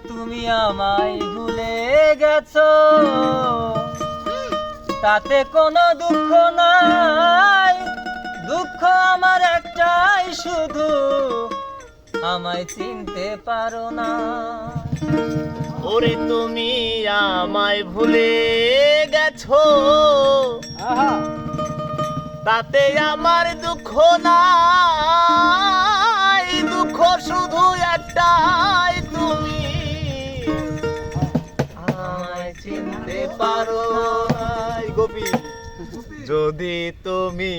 তুমি আমায় ভুলে গেছো, তাতে কোনো দুঃখ নাই। দুঃখ আমার একটাই শুধু, আমায় চিনতে পারো না। ওরে তুমি আমায় ভুলে গেছো, তাতে আমার দুঃখ নাই। দুঃখ শুধু একটাই, তুমি আমায় চিনতে পারো না। গোপী, যদি তুমি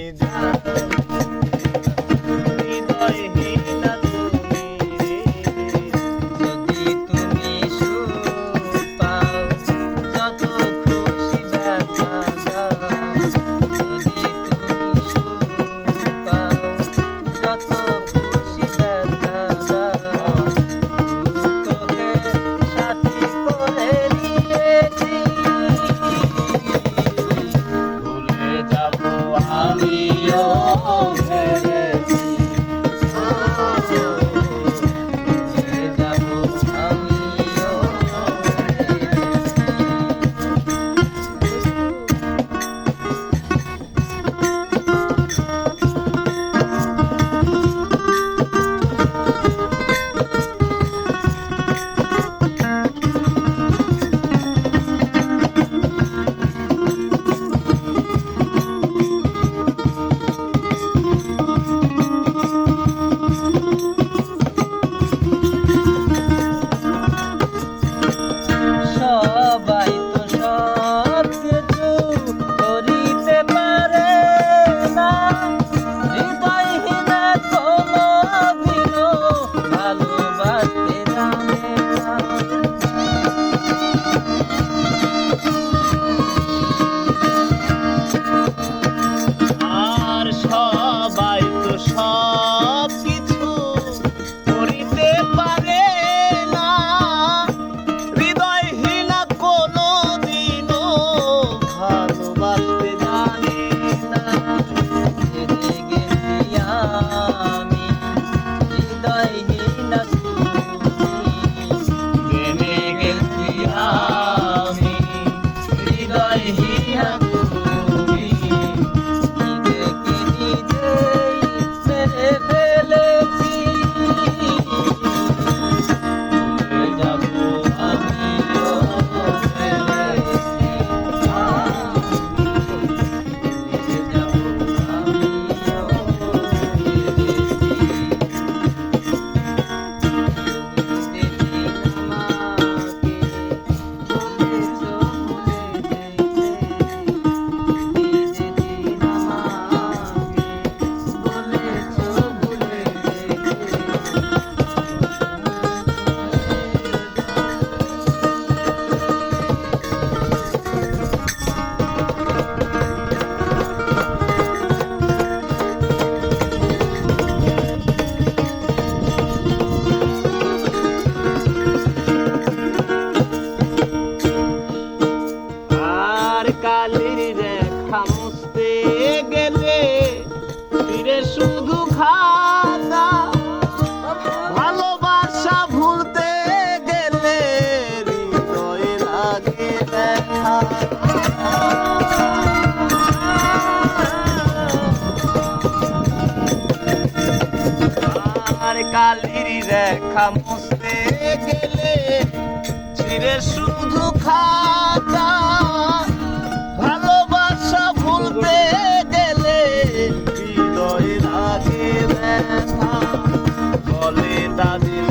কালির রেখা মুছতে গেলে ফিরে শুধু খাতা, ভালোবাসা ভুলতে গেলে হৃদয়ে লাগে ব্যথা। আর কালির রেখা মুছতে গেলে ছিঁড়ে শুধু খাতা, ভালোবাসা ভুলতে গেলে হৃদয় লাগে ব্যথা। বলে তাদের